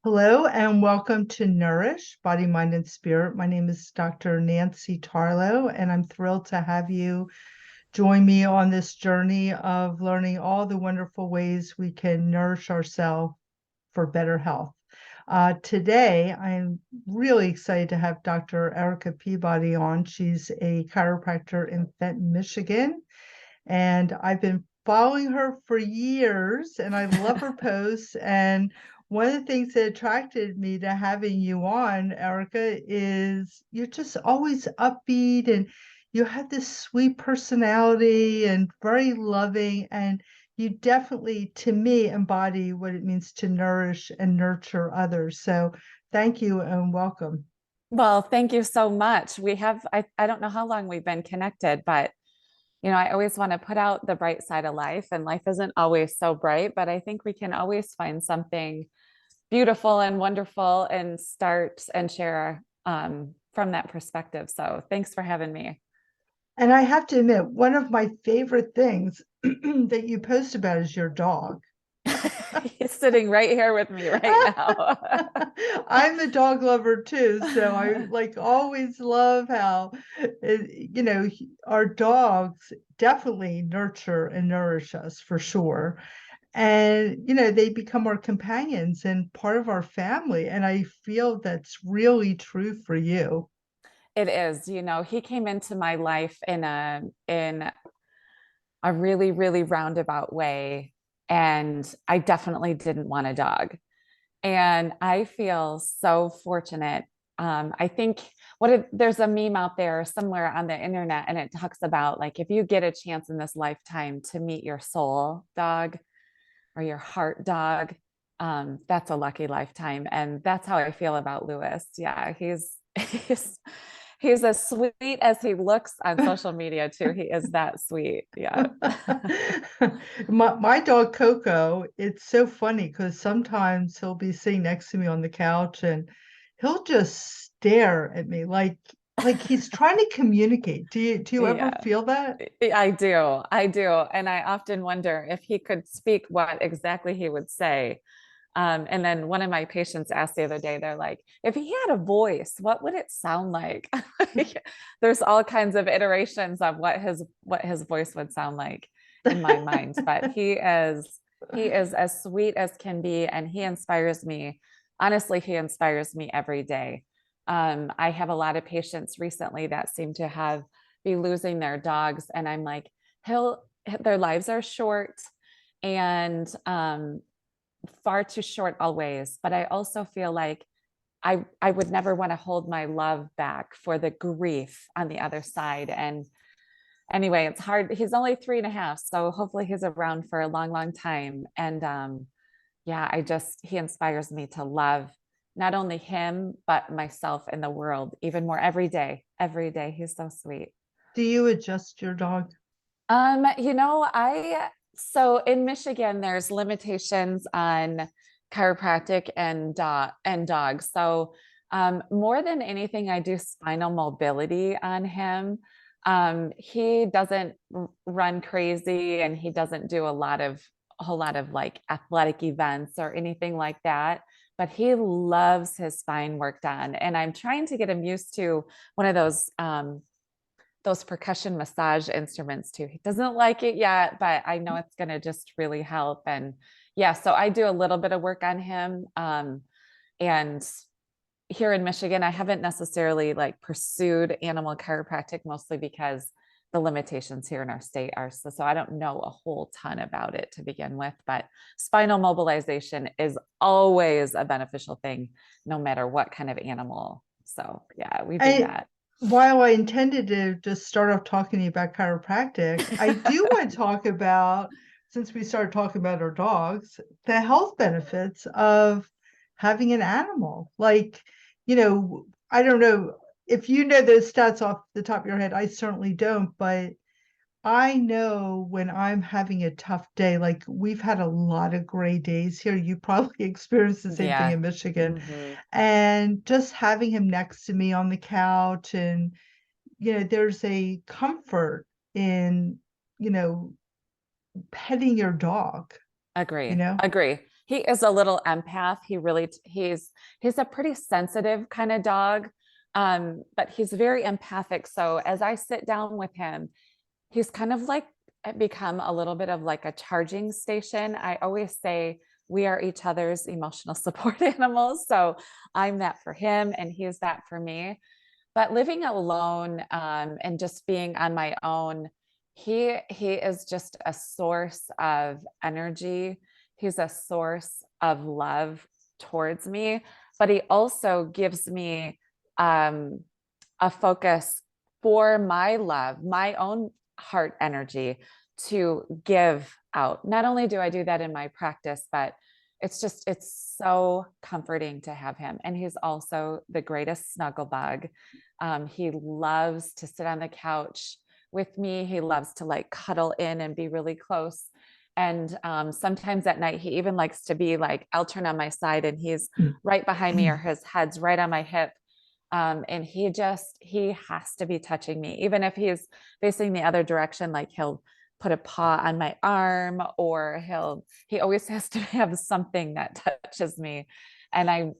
Hello and welcome to Nourish, Body, Mind, and Spirit. My name is Dr. Nancy Tarlow, and I'm thrilled to have you join me on this journey of learning all the wonderful ways we can nourish ourselves for better health. Today, I'm really excited to have Dr. Erica Peabody on. She's a chiropractor in Fenton, Michigan, and I've been following her for years and I love her posts. And one of the things that attracted me to having you on, Erica, is you're just always upbeat and you have this sweet personality and very loving. And you definitely, to me, embody what it means to nourish and nurture others. So thank you and welcome. Well, thank you so much. I don't know how long we've been connected, but I always want to put out the bright side of life, and life isn't always so bright, but I think we can always find something beautiful and wonderful and start and share from that perspective. So thanks for having me. And I have to admit, one of my favorite things that you post about is your dog. He's sitting right here with me right now. I'm a dog lover too, so I like always love how our dogs definitely nurture and nourish us for sure. And they become our companions and part of our family. And I feel that's really true for you. It is, he came into my life in a really, really roundabout way. And I definitely didn't want a dog. And I feel so fortunate. I think there's a meme out there somewhere on the internet, and it talks about like if you get a chance in this lifetime to meet your soul dog or your heart dog, that's a lucky lifetime. And that's how I feel about Lewis. Yeah, he's he's as sweet as he looks on social media too. He is that sweet. Yeah. My dog Coco, it's so funny because sometimes he'll be sitting next to me on the couch and he'll just stare at me like he's trying to communicate. Do you ever Yeah. feel that? I do. I do. And I often wonder if he could speak what exactly he would say. And then one of my patients asked the other day, they're like, if he had a voice, what would it sound like? There's all kinds of iterations of what his voice would sound like in my mind. But he is as sweet as can be, and he inspires me. Honestly, he inspires me every day. I have a lot of patients recently that seem to be losing their dogs, and I'm like, their lives are short and far too short always. But I also feel like I would never want to hold my love back for the grief on the other side. And anyway, it's hard. He's only 3.5, so hopefully he's around for a long, long time. And yeah, he inspires me to love not only him, but myself and the world even more every day. Every day. He's so sweet. Do you adjust your dog? So in Michigan, there's limitations on chiropractic and dogs. So more than anything, I do spinal mobility on him. He doesn't run crazy, and he doesn't do a whole lot of like athletic events or anything like that. But he loves his spine work done, and I'm trying to get him used to one of those percussion massage instruments too. He doesn't like it yet, but I know it's going to just really help. And yeah, so I do a little bit of work on him. And here in Michigan, I haven't necessarily like pursued animal chiropractic, mostly because the limitations here in our state are so I don't know a whole ton about it to begin with, but spinal mobilization is always a beneficial thing, no matter what kind of animal. So yeah, we do I that. While I intended to just start off talking to you about chiropractic, I do want to talk about, since we started talking about our dogs, the health benefits of having an animal. I don't know if you know those stats off the top of your head. I certainly don't, but I know when I'm having a tough day, like we've had a lot of gray days here. You probably experienced the same thing Yeah. in Michigan. Hmm. And just having him next to me on the couch and there's a comfort in, you know, petting your dog, you Agree. know? Agree. He is a little empath. He's a pretty sensitive kind of dog. But he's very empathic. So as I sit down with him, he's kind of like become a little bit of like a charging station. I always say we are each other's emotional support animals. So I'm that for him and he's that for me. But living alone and just being on my own, he is just a source of energy. He's a source of love towards me, but he also gives me a focus for my love, my own heart energy to give out. Not only do I do that in my practice, but it's so comforting to have him. And he's also the greatest snuggle bug. He loves to sit on the couch with me. He loves to like cuddle in and be really close. And sometimes at night, he even likes to be like, I'll turn on my side and he's right behind me or his head's right on my hip. And he has to be touching me, even if he's facing the other direction, like he'll put a paw on my arm or he always has to have something that touches me. And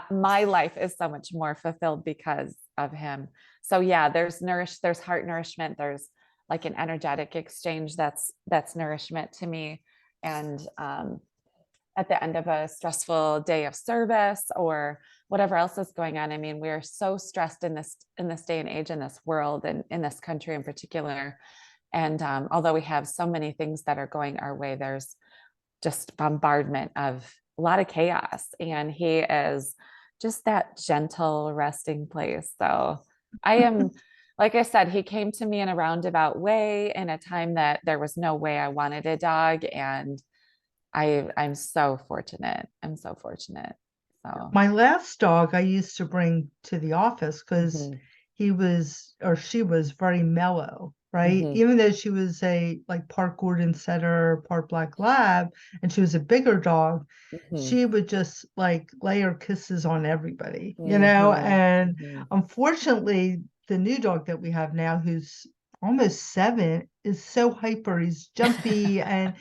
my life is so much more fulfilled because of him. So yeah, there's heart nourishment. There's like an energetic exchange that's nourishment to me. And at the end of a stressful day of service or whatever else is going on. I mean, we're so stressed in this day and age, in this world, and in this country in particular. And although we have so many things that are going our way, there's just bombardment of a lot of chaos. And he is just that gentle resting place. So I am, like I said, he came to me in a roundabout way in a time that there was no way I wanted a dog. And I'm so fortunate. I'm so fortunate. So My last dog I used to bring to the office because mhm, he was or she was very mellow, right? mhm, Even though she was a like part Gordon Setter, part Black Lab, and she was a bigger dog, mhm, she would just like lay her kisses on everybody, mhm, And mhm. unfortunately, the new dog that we have now, who's almost 7, is so hyper. He's jumpy and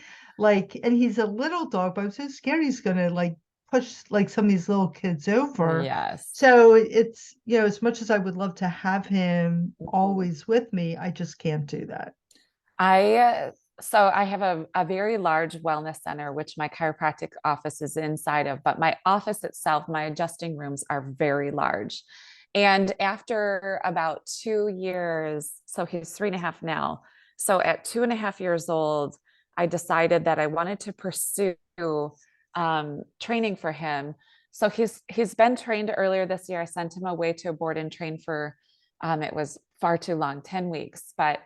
he's a little dog, but I'm so scared he's gonna like push like some of these little kids over. Yes. So it's, as much as I would love to have him Mhm. always with me, I just can't do that. I so I have a very large wellness center, which my chiropractic office is inside of, but my office itself, my adjusting rooms are very large. And after about 2 years, so he's 3.5 now. So at 2.5 years old, I decided that I wanted to pursue training for him. So he's been trained earlier this year. I sent him away to a board and train for it was far too long, 10 weeks, but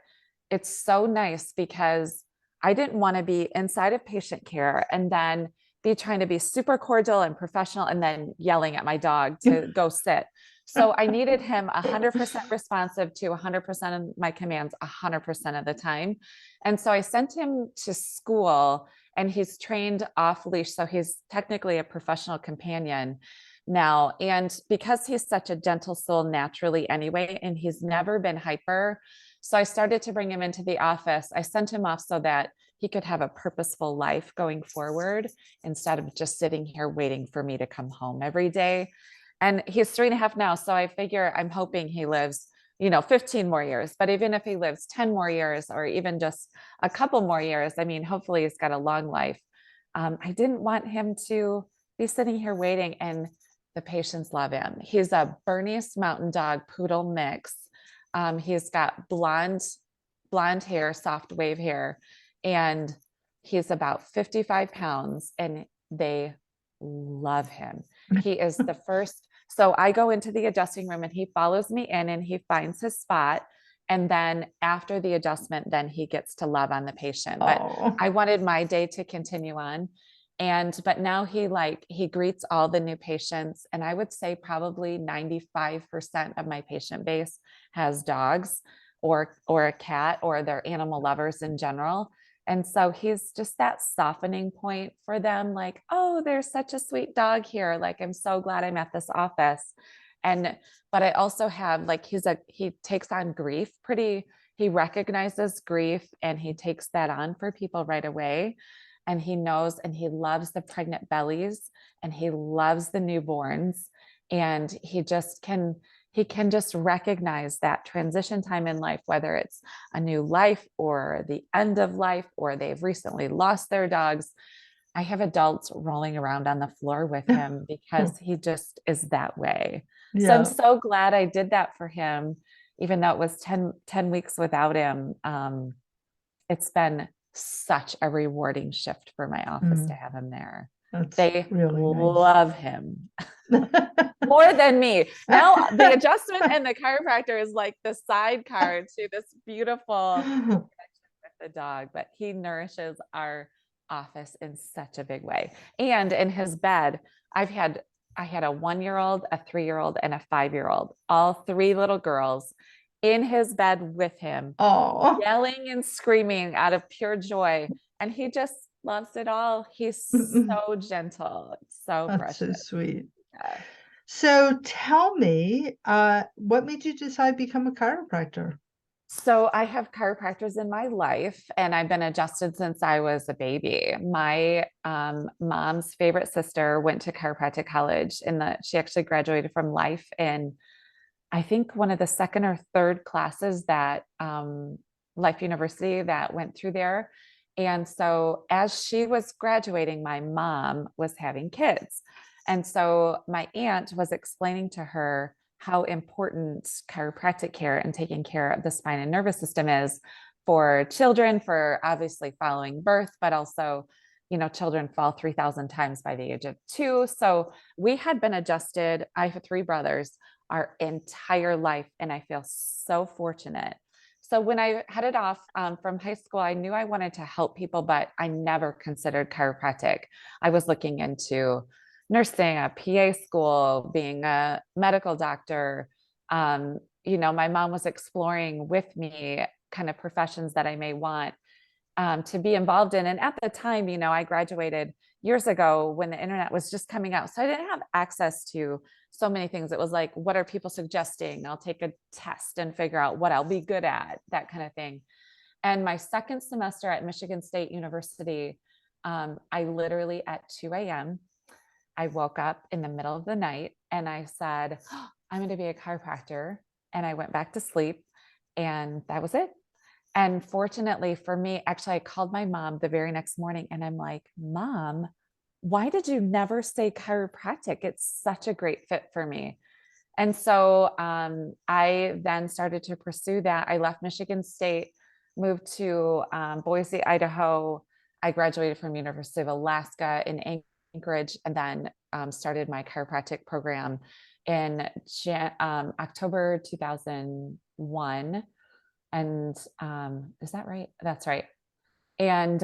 it's so nice because I didn't want to be inside of patient care and then be trying to be super cordial and professional and then yelling at my dog to go sit. So I needed him 100% responsive to 100% of my commands 100% of the time. And so I sent him to school and he's trained off leash. So he's technically a professional companion now. And because he's such a gentle soul naturally anyway, and he's never been hyper, so I started to bring him into the office. I sent him off so that he could have a purposeful life going forward instead of just sitting here waiting for me to come home every day. And he's 3.5 now. So I figure I'm hoping he lives, 15 more years. But even if he lives 10 more years or even just a couple more years, I mean, hopefully he's got a long life. I didn't want him to be sitting here waiting, and the patients love him. He's a Bernese Mountain Dog Poodle mix. He's got blonde hair, soft wave hair, and he's about 55 pounds, and they love him. He is the first. So I go into the adjusting room and he follows me in and he finds his spot. And then after the adjustment, then he gets to love on the patient. But Oh, I wanted my day to continue on. But now he greets all the new patients. And I would say probably 95% of my patient base has dogs or a cat or they're animal lovers in general. And so he's just that softening point for them, like, oh, there's such a sweet dog here. Like, I'm so glad I'm at this office. And, but I also have like, he takes on grief he recognizes grief and he takes that on for people right away. and he knows and he loves the pregnant bellies and he loves the newborns. And he can just recognize that transition time in life, whether it's a new life or the end of life, or they've recently lost their dogs. I have adults rolling around on the floor with him because he just is that way. So I'm Yeah. so glad I did that for him, even though it was 10 weeks without him. It's been such a rewarding shift for my office to Mm, have him there. that's They really nice. love him more than me. Now the adjustment and the chiropractor is like the sidecar to this beautiful with the dog, but he nourishes our office in such a big way. And in his bed, I had a 1 year old, a 3 year old, and a 5 year old, all three little girls in his bed with him, Oh, yelling and screaming out of pure joy. And he just loves it all. He's so gentle, so that's precious. so sweet. Yeah. So tell me, what made you decide to become a chiropractor? So I have chiropractors in my life, and I've been adjusted since I was a baby. My mom's favorite sister went to chiropractic college, she actually graduated from Life in, I think, one of the second or third classes that Life University that went through there. And so as she was graduating, my mom was having kids. And so my aunt was explaining to her how important chiropractic care and taking care of the spine and nervous system is for children, for obviously following birth, but also, children fall 3,000 times by the age of 2. So we had been adjusted. I have 3 brothers our entire life, and I feel so fortunate. So when I headed off from high school, I knew I wanted to help people, but I never considered chiropractic. I was looking into nursing, a PA school, being a medical doctor. My mom was exploring with me kind of professions that I may want to be involved in. And at the time, I graduated years ago when the internet was just coming out. So I didn't have access to so many things. It was like, what are people suggesting? I'll take a test and figure out what I'll be good at, that kind of thing. And my second semester at Michigan State University, I literally at 2 a.m., I woke up in the middle of the night and I said, I'm going to be a chiropractor. And I went back to sleep, and that was it. And fortunately for me, actually, I called my mom the very next morning and I'm like, Mom, why did you never say chiropractic? It's such a great fit for me. And so I then started to pursue that. I left Michigan State, moved to Boise, Idaho. I graduated from University of Alaska in Anchorage, and then started my chiropractic program in October 2001. And is that right? That's right. And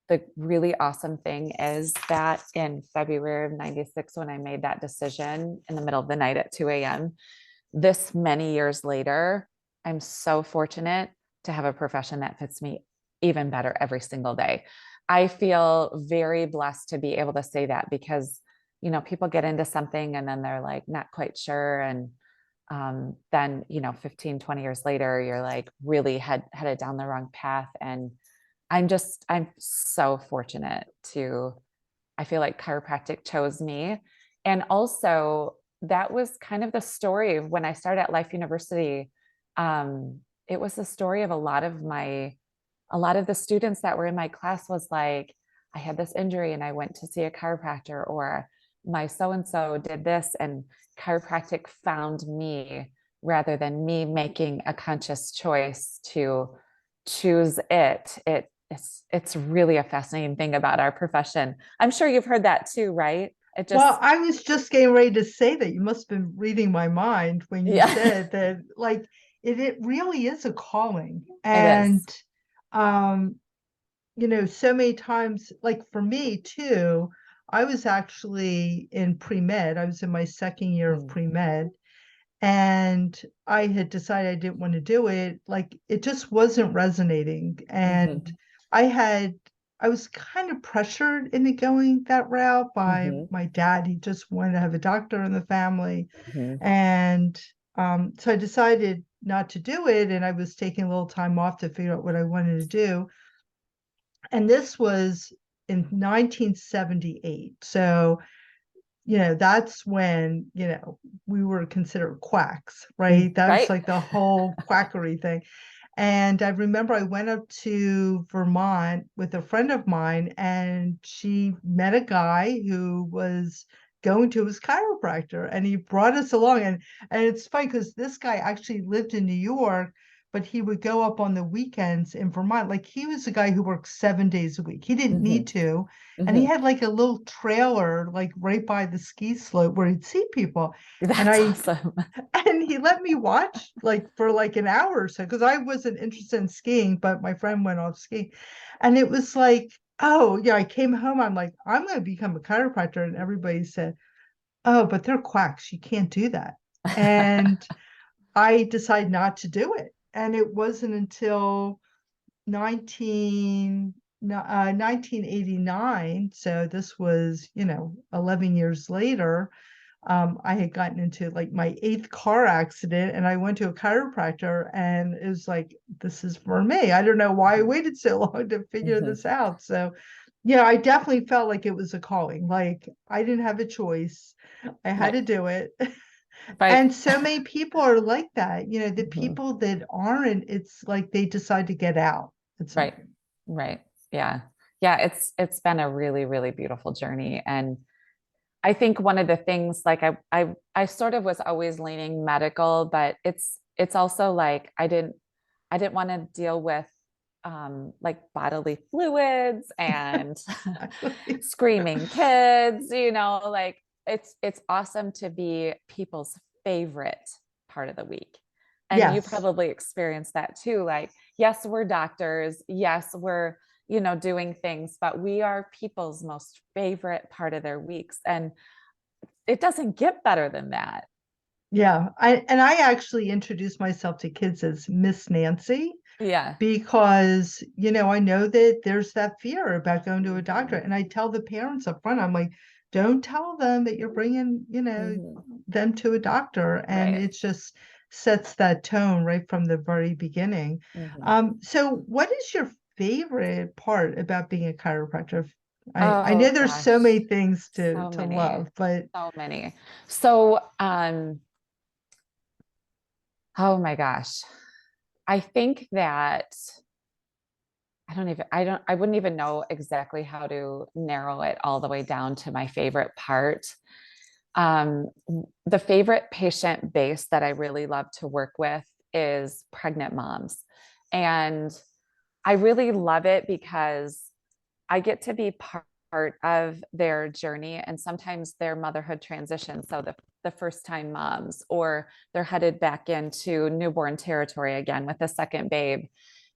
the really awesome thing is that in February of 96, when I made that decision in the middle of the night at 2 a.m., this many years later, I'm so fortunate to have a profession that fits me even better every single day. I feel very blessed to be able to say that because, people get into something and then they're like, not quite sure. And then 15, 20 years later, you're like really headed down the wrong path. And I'm so fortunate I feel like chiropractic chose me. And also that was kind of the story of when I started at Life University. It was the story of a lot of the students that were in my class was like, I had this injury and I went to see a chiropractor, or my so-and-so did this and chiropractic found me, rather than me making a conscious choice to choose it. It's really a fascinating thing about our profession. I'm sure you've heard that too, right? It Well, just, I was just getting ready to say that. You must have been reading my mind when you yeah, said that, like, it really is a calling. it is. And, um, so many times, like for me too, I was actually in pre-med. I was in my second year of Mm, pre-med, and I had decided I didn't want to do it. Like it just wasn't resonating. And mhm, I had, I was kind of pressured into going that route by mhm, my dad. He just wanted to have a doctor in the family. mhm, And so I decided not to do it. And I was taking a little time off to figure out what I wanted to do. And this was in 1978. So, that's when, we were considered quacks, right? That was Right. like the whole quackery thing. And I remember I went up to Vermont with a friend of mine, and she met a guy who was going to his chiropractor, and he brought us along. And it's funny because this guy actually lived in New York, but he would go up on the weekends in Vermont. Like he was a guy who worked 7 days a week. He didn't Hmm. need to. And he Hmm. had like a little trailer, like right by the ski slope where he'd see people. And That's I awesome. and he let me watch like for like an hour or so because I wasn't interested in skiing, but my friend went off skiing. And it was like, oh yeah, I came home, I'm like, I'm gonna become a chiropractor. And everybody said, oh, but they're quacks, you can't do that. And I decided not to do it. And it wasn't until 1989, so this was 11 years later. I had gotten into like my eighth car accident, and I went to a chiropractor, and it was like, this is for me. I don't know why I waited so long to figure Hmm. this out. So, yeah, I definitely felt like it was a calling. Like I didn't have a choice. I had Right. to do it. Right. And so many people are like that. The Hmm. people that aren't, it's like they decide to get out at some Right. point. Right. Yeah. Yeah. It's been a really, really beautiful journey. And I think one of the things, like I sort of was always leaning medical, but it's also like I didn't want to deal with like bodily fluids and Exactly. screaming kids, like it's awesome to be people's favorite part of the week. And you Yes. probably experienced that too. Like, yes, we're doctors. Yes, we're, doing things, but we are people's most favorite part of their weeks. And it doesn't get better than that. Yeah. I actually introduced myself to kids as Miss Nancy Yeah. because, I know that there's that fear about going to a doctor. Hmm. And I tell the parents up front, I'm like, don't tell them that you're bringing, Hmm. them to a doctor. And Right. it just sets that tone right from the very beginning. Hmm. So what is your favorite part about being a chiropractor? I know Oh there's so gosh, many things to so many, love, but so many. So, oh my gosh, I think that I wouldn't even know exactly how to narrow it all the way down to my favorite part. Um, the favorite patient base that I really love to work with is pregnant moms. And I really love it because I get to be part of their journey and sometimes their motherhood transition. So the first time moms, or they're headed back into newborn territory again with a second babe,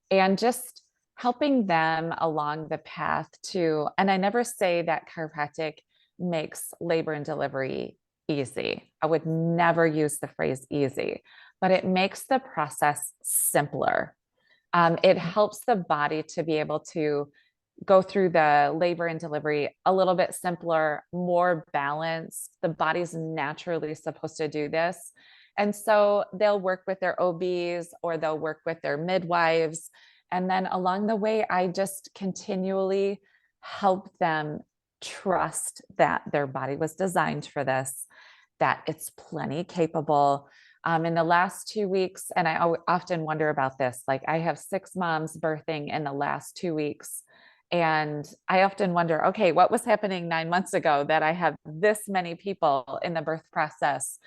and just helping them along the path to, and I never say that chiropractic makes labor and delivery easy. I would never use the phrase easy, but it makes the process simpler. It helps the body to be able to go through the labor and delivery a little bit simpler, more balanced. The body's naturally supposed to do this. And so they'll work with their OBs or they'll work with their midwives. And then along the way, I just continually help them trust that their body was designed for this, that it's plenty capable. In the last 2 weeks, and I often wonder about this, like I have 6 moms birthing in the last 2 weeks. And I often wonder, okay, what was happening 9 months ago that I have this many people in the birth process?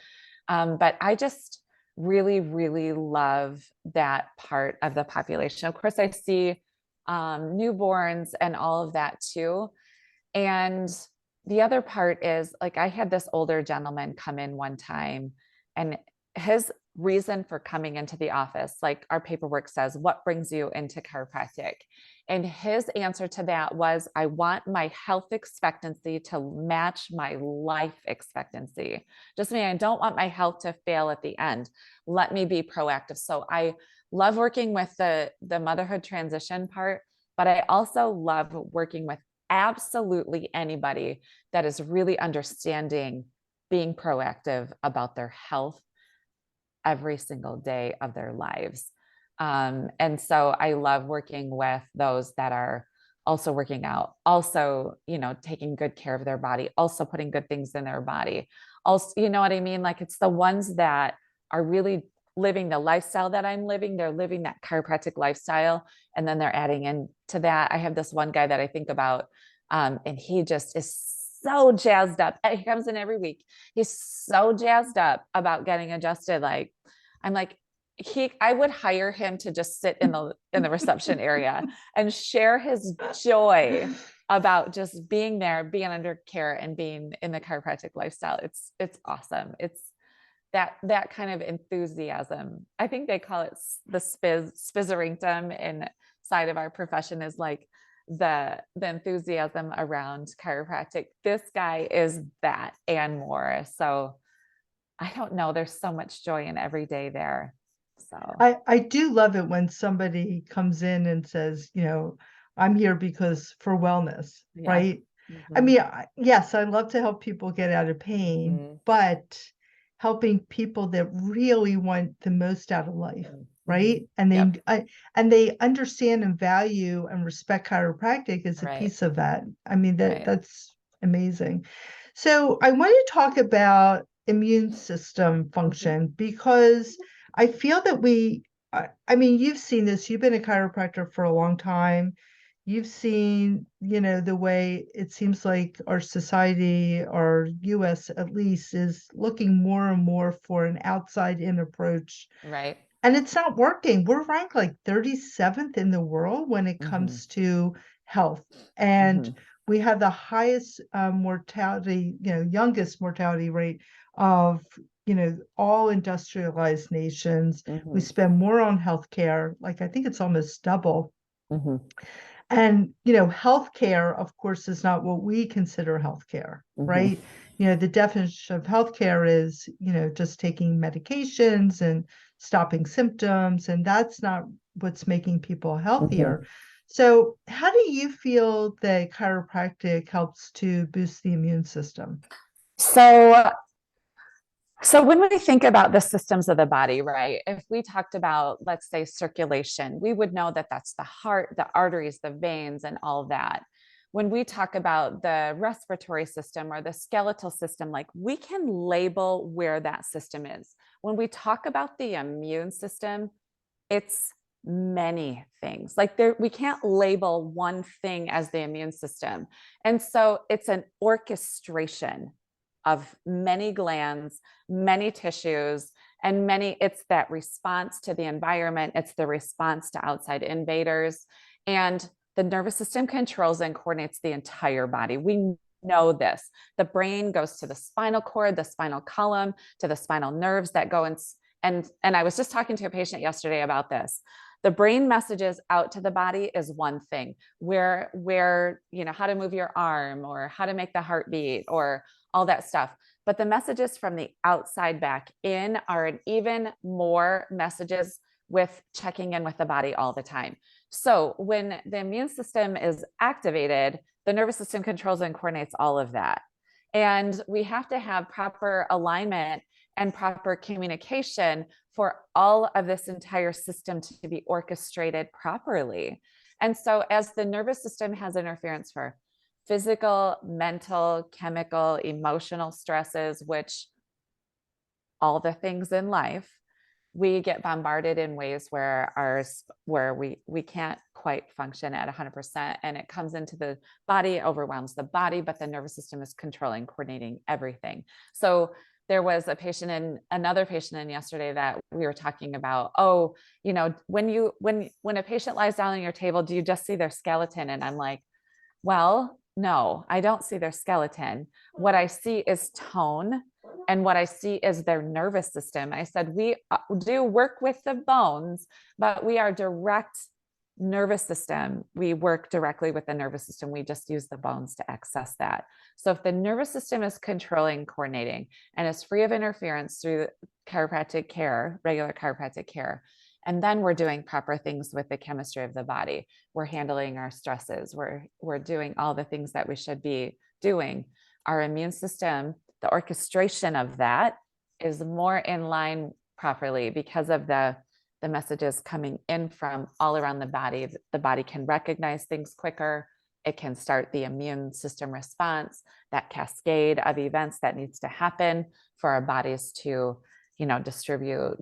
But I just really, really love that part of the population. Of course, I see newborns and all of that too. And the other part is like I had this older gentleman come in one time, and his reason for coming into the office, like our paperwork says, what brings you into chiropractic? And his answer to that was, I want my health expectancy to match my life expectancy. Just mean I don't want my health to fail at the end. Let me be proactive. So I love working with the motherhood transition part, but I also love working with absolutely anybody that is really understanding being proactive about their health every single day of their lives. And so I love working with those that are also working out, also, taking good care of their body, also putting good things in their body. Also, you know what I mean? Like, it's the ones that are really living the lifestyle that I'm living. They're living that chiropractic lifestyle. And then they're adding in to that. I have this one guy that I think about, and he just is so jazzed up. He comes in every week. He's so jazzed up about getting adjusted. Like, I'm like, I would hire him to just sit in the reception area and share his joy about just being there, being under care, and being in the chiropractic lifestyle. It's awesome. It's that kind of enthusiasm. I think they call it the spizzerinctum inside of our profession, is like the enthusiasm around chiropractic. This guy is that and more. So I don't know. There's so much joy in every day there. So I do love it when somebody comes in and says, I'm here because for wellness, yeah. right? I Mm-hmm. mean, yes, I love to help people get out of pain, Mm-hmm. but helping people that really want the most out of life, Mm-hmm. right? And Yep. they understand and value and respect chiropractic as a Right. piece of that. I mean, Right. that's amazing. So I want to talk about immune system function because I feel that I mean, you've seen this, you've been a chiropractor for a long time. You've seen, the way it seems like our society, our US at least, is looking more and more for an outside in approach. Right. And it's not working. We're ranked like 37th in the world when it Mm-hmm. comes to health. And Mm-hmm. we have the highest mortality, youngest mortality rate of, all industrialized nations. We Mm-hmm. spend more on healthcare. Like, I think it's almost double. Mm-hmm. And, healthcare, of course, is not what we consider healthcare, Mm-hmm. right? The definition of healthcare is, just taking medications and stopping symptoms, and that's not what's making people healthier. Mm-hmm. So, how do you feel that chiropractic helps to boost the immune system? So when we think about the systems of the body, right? If we talked about, let's say, circulation, we would know that that's the heart, the arteries, the veins, and all that. When we talk about the respiratory system or the skeletal system, like, we can label where that system is. When we talk about the immune system, it's many things. Like, we can't label one thing as the immune system. And so it's an orchestration of many glands, many tissues, and it's that response to the environment. It's the response to outside invaders. And the nervous system controls and coordinates the entire body. We know this. The brain goes to the spinal cord, the spinal column, to the spinal nerves that go in. And I was just talking to a patient yesterday about this. The brain messages out to the body is one thing, where how to move your arm, or how to make the heart beat, or all that stuff. But the messages from the outside back in are an even more messages with checking in with the body all the time. So when the immune system is activated, the nervous system controls and coordinates all of that. And we have to have proper alignment and proper communication for all of this entire system to be orchestrated properly. And so as the nervous system has interference for physical, mental, chemical, emotional stresses, which all the things in life, we get bombarded in ways where we can't quite function at 100%, and it comes into the body, overwhelms the body, but the nervous system is controlling, coordinating everything. So there was another patient in yesterday that we were talking about, when a patient lies down on your table, do you just see their skeleton? And I'm like, well, no, I don't see their skeleton. What I see is tone, and what I see is their nervous system. I said, we do work with the bones, but we are direct nervous system. We work directly with the nervous system. We just use the bones to access that. So if the nervous system is controlling, coordinating, and is free of interference through chiropractic care, regular chiropractic care, and then we're doing proper things with the chemistry of the body, we're handling our stresses, we're doing all the things that we should be doing, our immune system, the orchestration of that is more in line properly because of the messages coming in from all around the body. The body can recognize things quicker. It can start the immune system response, that cascade of events that needs to happen for our bodies to, distribute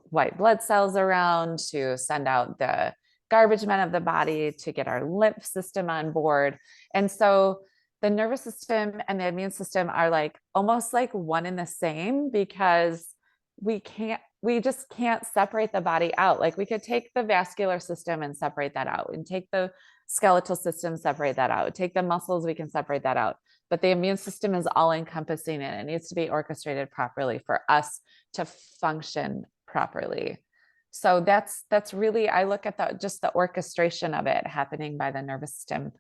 white blood cells around, to send out the garbage men of the body, to get our lymph system on board. And so the nervous system and the immune system are like almost like one and the same, because we just can't separate the body out. Like we could take the vascular system and separate that out, and take the skeletal system, separate that out, take the muscles, we can separate that out. But the immune system is all encompassing, and it needs to be orchestrated properly for us to function properly. So that's really, I look at just the orchestration of it happening by the nervous system.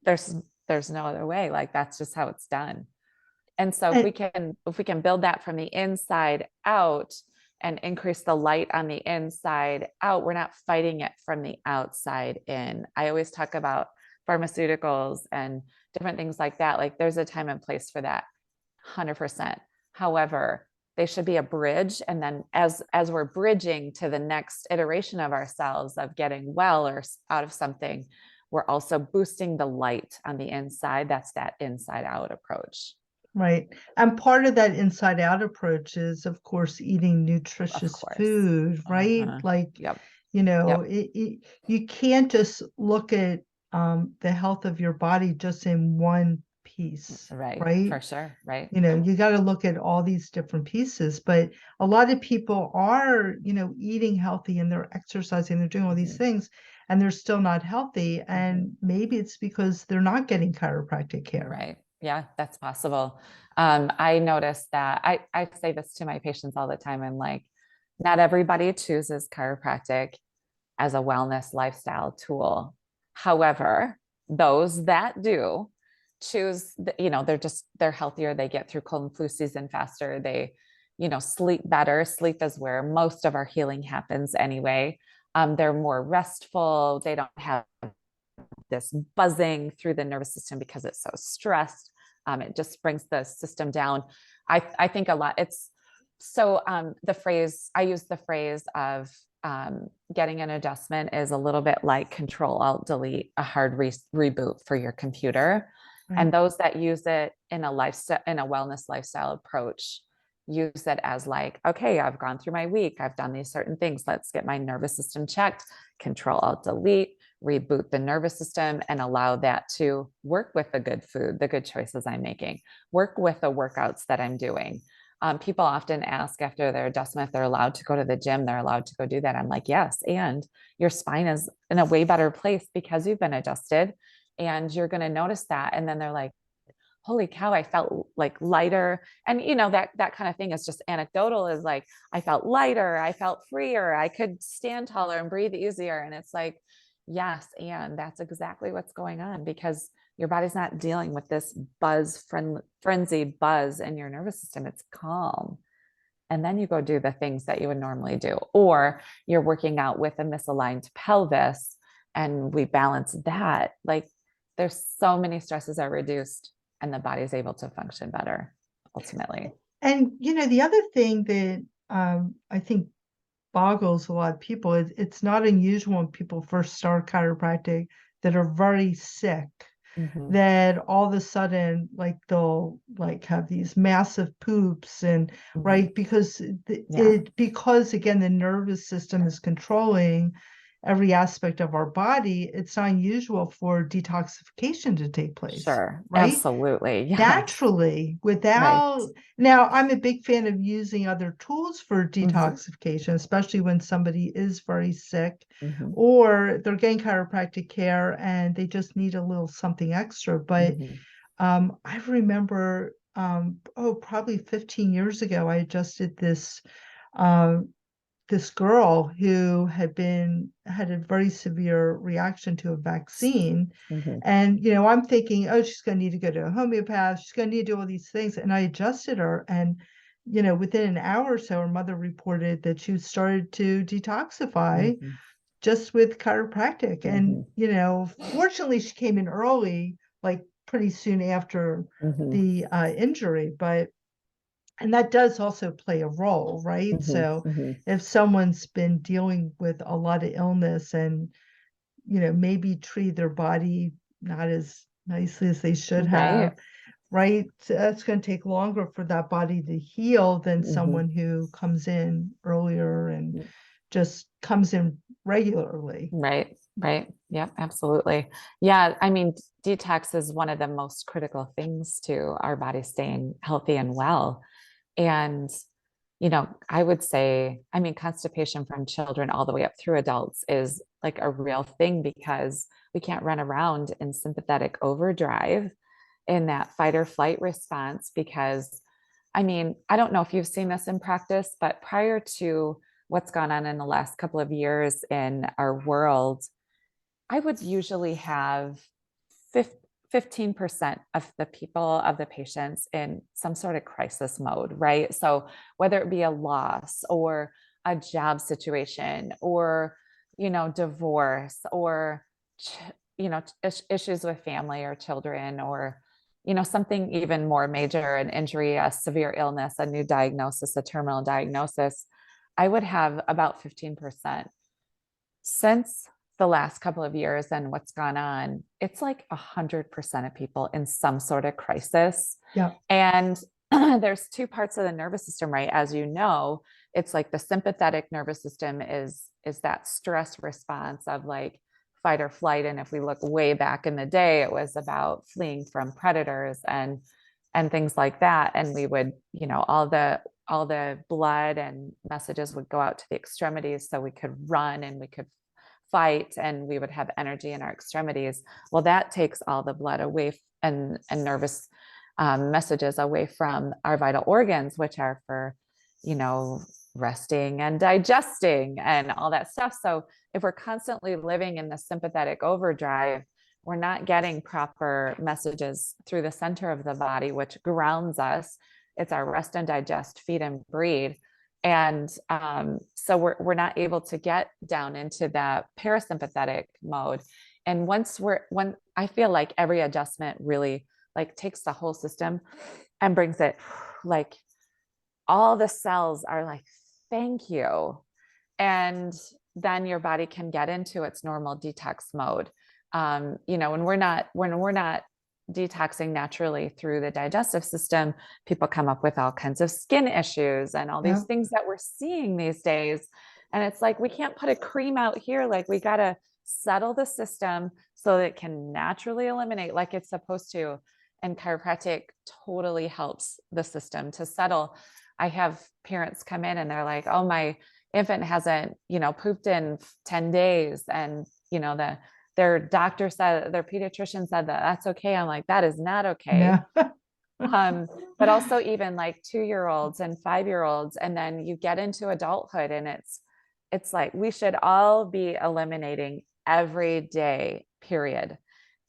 There's no other way. Like that's just how it's done. And so if we can build that from the inside out and increase the light on the inside out, we're not fighting it from the outside in. I always talk about pharmaceuticals and different things like that. Like there's a time and place for that, 100%. However, they should be a bridge. And then as we're bridging to the next iteration of ourselves of getting well or out of something, we're also boosting the light on the inside. That's that inside out approach. Right. And part of that inside out approach is, of course, eating nutritious food, right? Like, yep. You can't just look at the health of your body just in one piece, right? For sure. Right. You got to look at all these different pieces, but a lot of people are, eating healthy and they're exercising, they're doing all these things, and they're still not healthy. And maybe it's because they're not getting chiropractic care. Right. Yeah, that's possible. I noticed that I say this to my patients all the time. I'm like, not everybody chooses chiropractic as a wellness lifestyle tool. However, those that do choose, they're healthier. They get through cold and flu season faster. They, sleep better. Sleep is where most of our healing happens anyway. They're more restful. They don't have this buzzing through the nervous system because it's so stressed. It just brings the system down. I think a lot, it's so I use the phrase of getting an adjustment is a little bit like Control Alt Delete, a hard reboot for your computer. Right. And those that use it in a wellness lifestyle approach use it as like, okay, I've gone through my week, I've done these certain things, let's get my nervous system checked, Control Alt Delete, reboot the nervous system, and allow that to work with the good food, the good choices I'm making, work with the workouts that I'm doing. People often ask after their adjustment if they're allowed to go to the gym, they're allowed to go do that. I'm like, yes, and your spine is in a way better place because you've been adjusted, and you're going to notice that. And then they're like, holy cow, I felt like lighter. And that kind of thing is just anecdotal, is like, I felt lighter, I felt freer, I could stand taller and breathe easier. And it's like, yes, and that's exactly what's going on, because your body's not dealing with this frenzied buzz in your nervous system. It's calm. And then you go do the things that you would normally do, or you're working out with a misaligned pelvis and we balance that. Like there's so many stresses are reduced and the body's able to function better ultimately. And, the other thing that I think boggles a lot of people, it's not unusual when people first start chiropractic that are very sick, that all of a sudden, like they'll like have these massive poops and right, because because again, the nervous system is controlling every aspect of our body. It's not unusual for detoxification to take place. Sure. Right? Absolutely. Yes. Naturally, without now, I'm a big fan of using other tools for detoxification, especially when somebody is very sick or they're getting chiropractic care and they just need a little something extra. But I remember probably 15 years ago, I adjusted this girl who had a very severe reaction to a vaccine. And, I'm thinking, oh, she's going to need to go to a homeopath. She's going to need to do all these things. And I adjusted her. And, within an hour or so, her mother reported that she started to detoxify just with chiropractic. And, fortunately, she came in early, like pretty soon after the injury. And that does also play a role, right? So if someone's been dealing with a lot of illness and, maybe treat their body not as nicely as they should have, Right. right? So that's going to take longer for that body to heal than Mhm. someone who comes in earlier and just comes in regularly. Right, right. Yep, absolutely. Yeah, I mean, detox is one of the most critical things to our body staying healthy and well. And, I would say, I mean, constipation from children all the way up through adults is like a real thing because we can't run around in sympathetic overdrive in that fight or flight response. Because, I mean, I don't know if you've seen this in practice, but prior to what's gone on in the last couple of years in our world, I would usually have 15% of the people, of the patients in some sort of crisis mode, right? So whether it be a loss or a job situation or, divorce or, issues with family or children or, something even more major, an injury, a severe illness, a new diagnosis, a terminal diagnosis, I would have about 15%. Since the last couple of years and what's gone on, it's like 100% of people in some sort of crisis. Yeah, And there's two parts of the nervous system, right? As you know, it's like the sympathetic nervous system is that stress response of like fight or flight. And if we look way back in the day, it was about fleeing from predators and things like that. And we would, all the blood and messages would go out to the extremities so we could run and we could fight and we would have energy in our extremities. Well, that takes all the blood away and nervous messages away from our vital organs, which are for, you know, resting and digesting and all that stuff. So if we're constantly living in the sympathetic overdrive, we're not getting proper messages through the center of the body, which grounds us. It's our rest and digest, feed and breathe. And so we're not able to get down into that parasympathetic mode. And when I feel like every adjustment really like takes the whole system and brings it like all the cells are like, thank you. And then your body can get into its normal detox mode. When we're not detoxing naturally through the digestive system, people come up with all kinds of skin issues and all yeah, these things that we're seeing these days. And it's like, we can't put a cream out here. Like, we got to settle the system so that it can naturally eliminate like it's supposed to. And chiropractic totally helps the system to settle. I have parents come in and they're like, oh, my infant hasn't, pooped in 10 days. And, their doctor said, their pediatrician said that that's okay. I'm like, that is not okay. yeah, But also even like 2-year-olds and 5-year-olds. And then you get into adulthood and it's like, we should all be eliminating every day, period.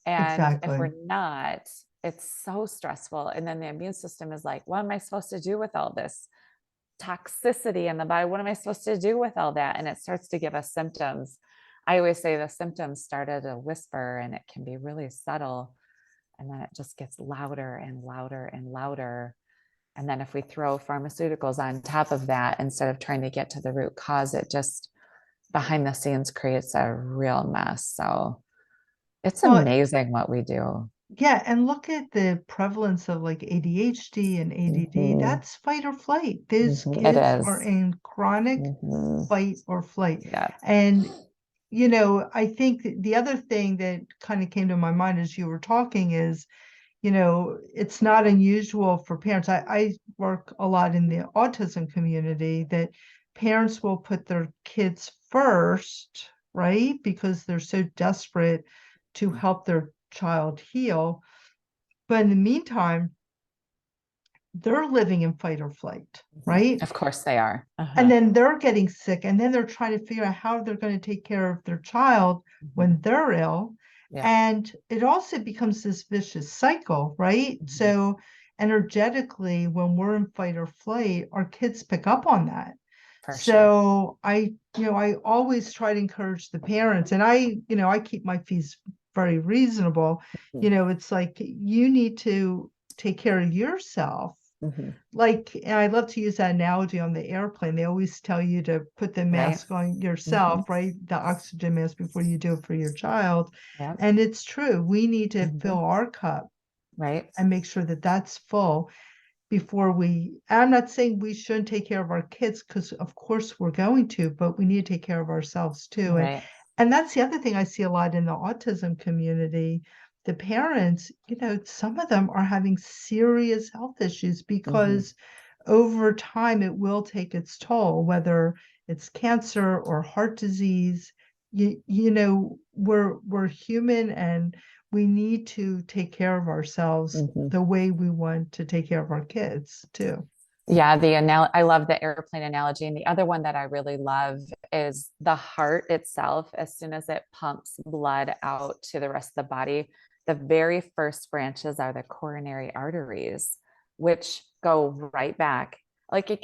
And if exactly. we're not, it's so stressful. And then the immune system is like, what am I supposed to do with all this toxicity in the body? What am I supposed to do with all that? And it starts to give us symptoms. I always say the symptoms start at a whisper and it can be really subtle. And then it just gets louder and louder and louder. And then if we throw pharmaceuticals on top of that, instead of trying to get to the root cause, it just behind the scenes creates a real mess. So it's Well, amazing what we do. yeah, and look at the prevalence of like ADHD and ADD. Mhm. That's fight or flight. Those It kids are is. in chronic Mhm. fight or flight. Yeah. And, I think the other thing that kind of came to my mind as you were talking is, it's not unusual for parents. I work a lot in the autism community that parents will put their kids first, right? Because they're so desperate to help their child heal. But in the meantime, they're living in fight or flight, Mhm. right? Of course they are. And Uh-huh. then they're getting sick, and then they're trying to figure out how they're going to take care of their child when Mhm. they're ill. Yeah. And it also becomes this vicious cycle, right? Mhm. So energetically, when we're in fight or flight, our kids pick up on that. For sure. So I always try to encourage the parents, and I keep my fees very reasonable. Mhm. It's like you need to take care of yourself Mhm. Like, and I love to use that analogy on the airplane. They always tell you to put the Right. mask on Mhm. yourself, right? The oxygen mask before you do it for your child. Yep. And it's true. We need to Mhm. fill our cup Right. and make sure that that's full before I'm not saying we shouldn't take care of our kids, because of course we're going to, but we need to take care of ourselves too. Right. And that's the other thing I see a lot in the autism community. The parents, some of them are having serious health issues Mhm. because over time it will take its toll, whether it's cancer or heart disease. We're human, and we need to take care of ourselves Mhm. the way we want to take care of our kids too. Yeah, I love the airplane analogy. And the other one that I really love is the heart itself. As soon as it pumps blood out to the rest of the body, the very first branches are the coronary arteries, which go right back. Like it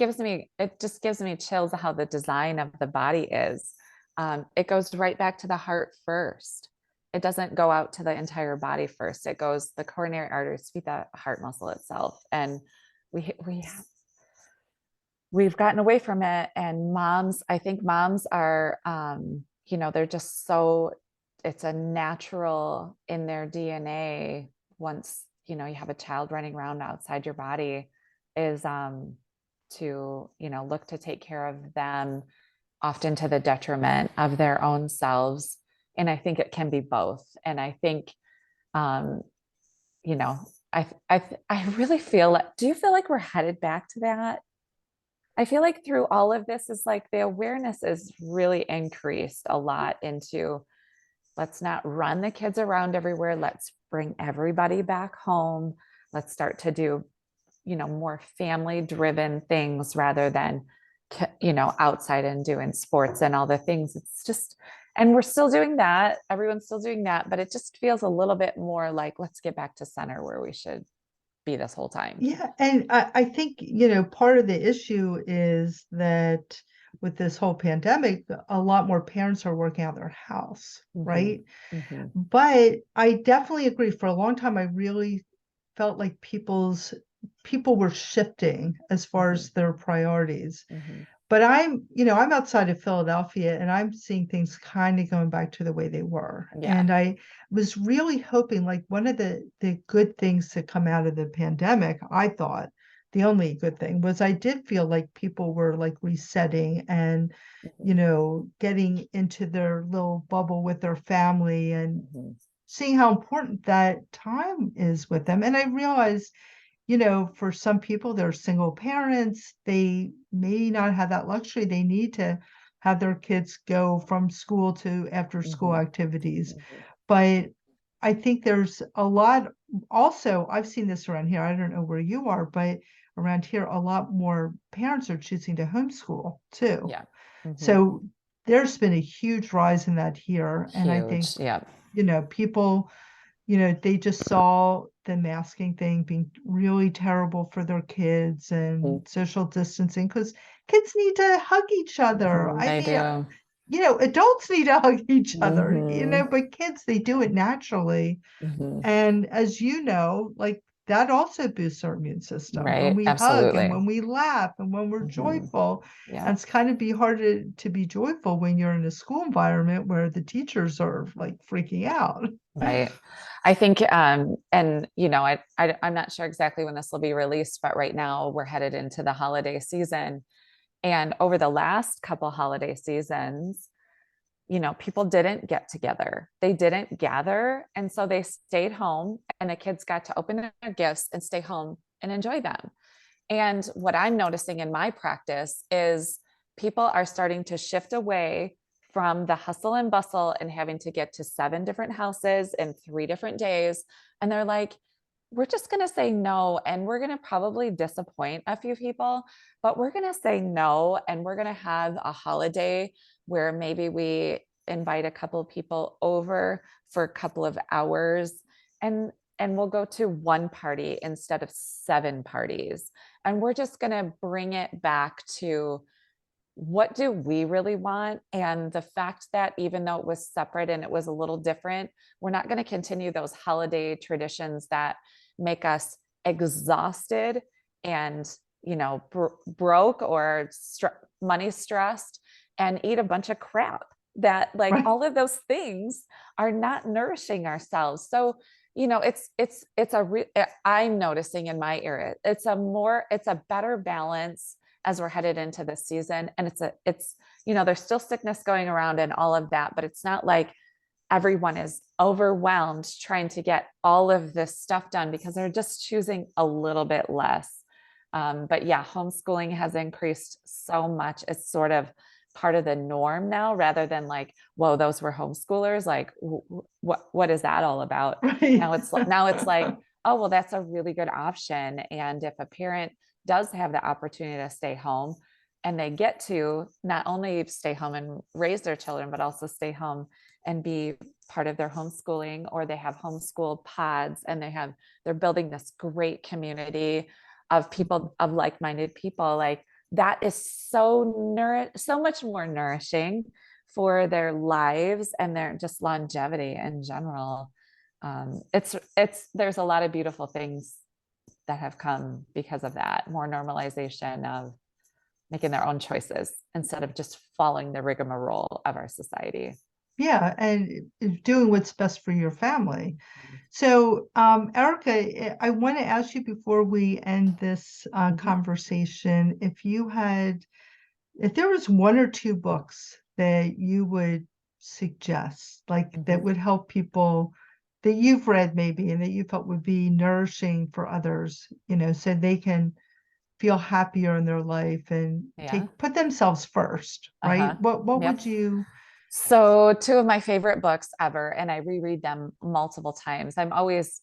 just gives me chills of how the design of the body is. It goes right back to the heart first. It doesn't go out to the entire body first. It goes, the coronary arteries feed the heart muscle itself. And we we've gotten away from it, and I think moms are they're just so, it's a natural in their DNA. Once you have a child running around outside your body, is to look to take care of them, often to the detriment of their own selves. And I think it can be both. And I think um you know I really feel like, do you feel like we're headed back to that? I feel like through all of this is like the awareness is really increased a lot into, let's not run the kids around everywhere. Let's bring everybody back home. Let's start to do, more family driven things rather than, outside and doing sports and all the things. It's just, and we're still doing that. Everyone's still doing that, but it just feels a little bit more like, let's get back to center where we should be this whole time. Yeah, and I think, part of the issue is that with this whole pandemic, a lot more parents are working out of their house, Mm-hmm. right? Mm-hmm. But I definitely agree. For a long time, I really felt like people were shifting as far Mm-hmm. as their priorities. Mm-hmm. But I'm outside of Philadelphia, and I'm seeing things kind of going back to the way they were. Yeah. And I was really hoping, like, one of the good things to come out of the pandemic, I thought the only good thing was, I did feel like people were like resetting and, Mm-hmm. getting into their little bubble with their family and Mm-hmm. seeing how important that time is with them. And I realized, for some people, they're single parents. They may not have that luxury. They need to have their kids go from school to after school Mm-hmm. activities. Mm-hmm. But I think there's a lot, also, I've seen this around here. I don't know where you are, but around here, a lot more parents are choosing to homeschool too. Yeah. Mm-hmm. So there's been a huge rise in that here. And I think, Huge. Yeah. people, they just saw the masking thing being really terrible for their kids Mm-hmm. and social distancing, because kids need to hug each other. Mm-hmm. I They mean, do. adults need to hug each other, Mm-hmm. but kids, they do it naturally. Mm-hmm. And as you know, like, that also boosts our immune system when Right. we hug and Absolutely. when we laugh and when we're Mm-hmm. joyful. Yeah. And it's kind of be hard to be joyful when you're in a school environment where the teachers are like freaking out. Right. I think, and I'm not sure exactly when this will be released, but right now we're headed into the holiday season. And over the last couple holiday seasons, people didn't get together. They didn't gather. And so they stayed home, and the kids got to open their gifts and stay home and enjoy them. And what I'm noticing in my practice is people are starting to shift away from the hustle and bustle and having to get to 7 different houses in 3 different days. And they're like, we're just going to say no. And we're going to probably disappoint a few people, but we're going to say no. And we're going to have a holiday where maybe we invite a couple of people over for a couple of hours, and we'll go to one party instead of 7 parties. And we're just going to bring it back to, what do we really want? And the fact that even though it was separate and it was a little different, we're not going to continue those holiday traditions that make us exhausted and, broke or money stressed and eat a bunch of crap that like Right. all of those things are not nourishing ourselves. So, I'm noticing in my area, it's a better balance as we're headed into this season. And there's still sickness going around and all of that, but it's not like everyone is overwhelmed trying to get all of this stuff done because they're just choosing a little bit less. But yeah, homeschooling has increased so much. It's sort of part of the norm now, rather than like, whoa, those were homeschoolers. Like, what is that all about? Right. Now it's like, oh, well, that's a really good option. And if a parent does have the opportunity to stay home, and they get to not only stay home and raise their children, but also stay home and be part of their homeschooling, or they have homeschool pods, and they're building this great community of people, of like-minded people. Like, that is so much more nourishing for their lives and their just longevity in general. There's a lot of beautiful things that have come because of that, more normalization of making their own choices instead of just following the rigmarole of our society. Yeah, and doing what's best for your family. So, Erica, I want to ask you before we end this Mhm. conversation, if there was one or two books that you would suggest, like that Mhm. would help people that you've read maybe and that you felt would be nourishing for others, so they can feel happier in their life and Yeah. put themselves first, right? Uh-huh. What Yep. would you? So two of my favorite books ever, and I reread them multiple times. I'm always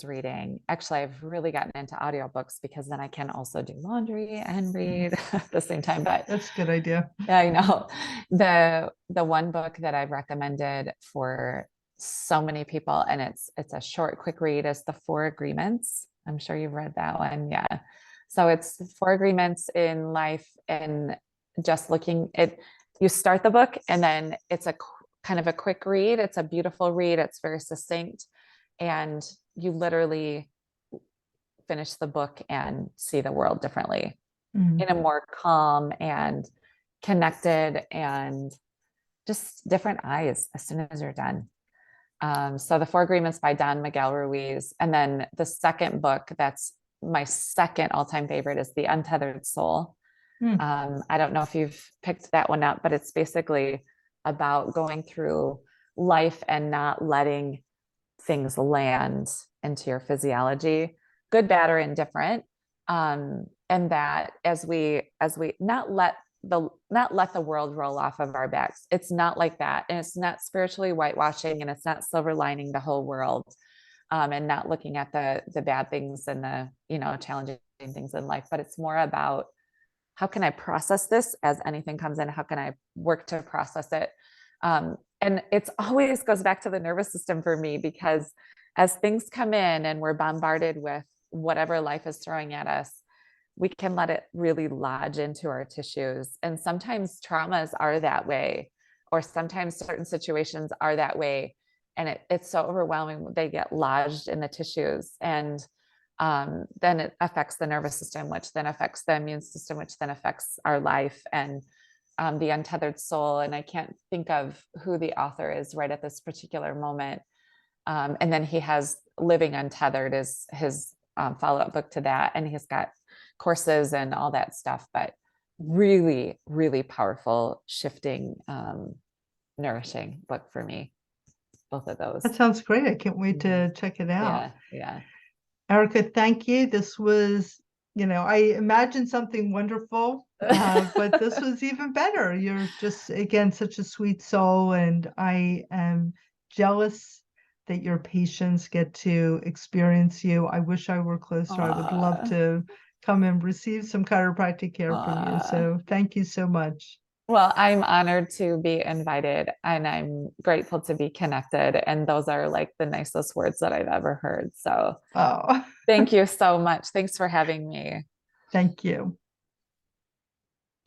reading. Actually, I've really gotten into audiobooks because then I can also do laundry and read at the same time. But That's a good idea. yeah, I know. The one book that I've recommended for so many people, and it's a short, quick read, is The Four Agreements. I'm sure you've read that one. Yeah. So it's four agreements in life, and just looking it, you start the book and then it's kind of a quick read. It's a beautiful read. It's very succinct, and you literally finish the book and see the world differently, Mm. in a more calm and connected and just different eyes as soon as you're done. So The Four Agreements by Don Miguel Ruiz. And then the second book that's my second all-time favorite is The Untethered Soul. Mm. I don't know if you've picked that one up, but it's basically about going through life and not letting things land into your physiology, good, bad, or indifferent. And that as we not let the world roll off of our backs. It's not like that. And it's not spiritually whitewashing, and it's not silver lining the whole world. And not looking at the bad things and the, challenging things in life, but it's more about, how can I process this as anything comes in? How can I work to process it? And it's always goes back to the nervous system for me, because as things come in and we're bombarded with whatever life is throwing at us, we can let it really lodge into our tissues. And sometimes traumas are that way, or sometimes certain situations are that way. And it's so overwhelming. They get lodged in the tissues. And then it affects the nervous system, which then affects the immune system, which then affects our life. And The Untethered Soul, and I can't think of who the author is right at this particular moment. And then he has Living Untethered is his follow-up book to that, and he's got courses and all that stuff. But really, really powerful, shifting, nourishing book for me. Both of those. That sounds great. I can't wait Mhm. to check it out. Yeah, yeah. Erica, thank you. This was, I imagined something wonderful, but this was even better. You're just, again, such a sweet soul, and I am jealous that your patients get to experience you. I wish I were closer. I would love Aw, to come and receive some chiropractic care from you. aw. So thank you so much. Well, I'm honored to be invited, and I'm grateful to be connected. And those are like the nicest words that I've ever heard. So Oh, thank you so much. Thanks for having me. thank you.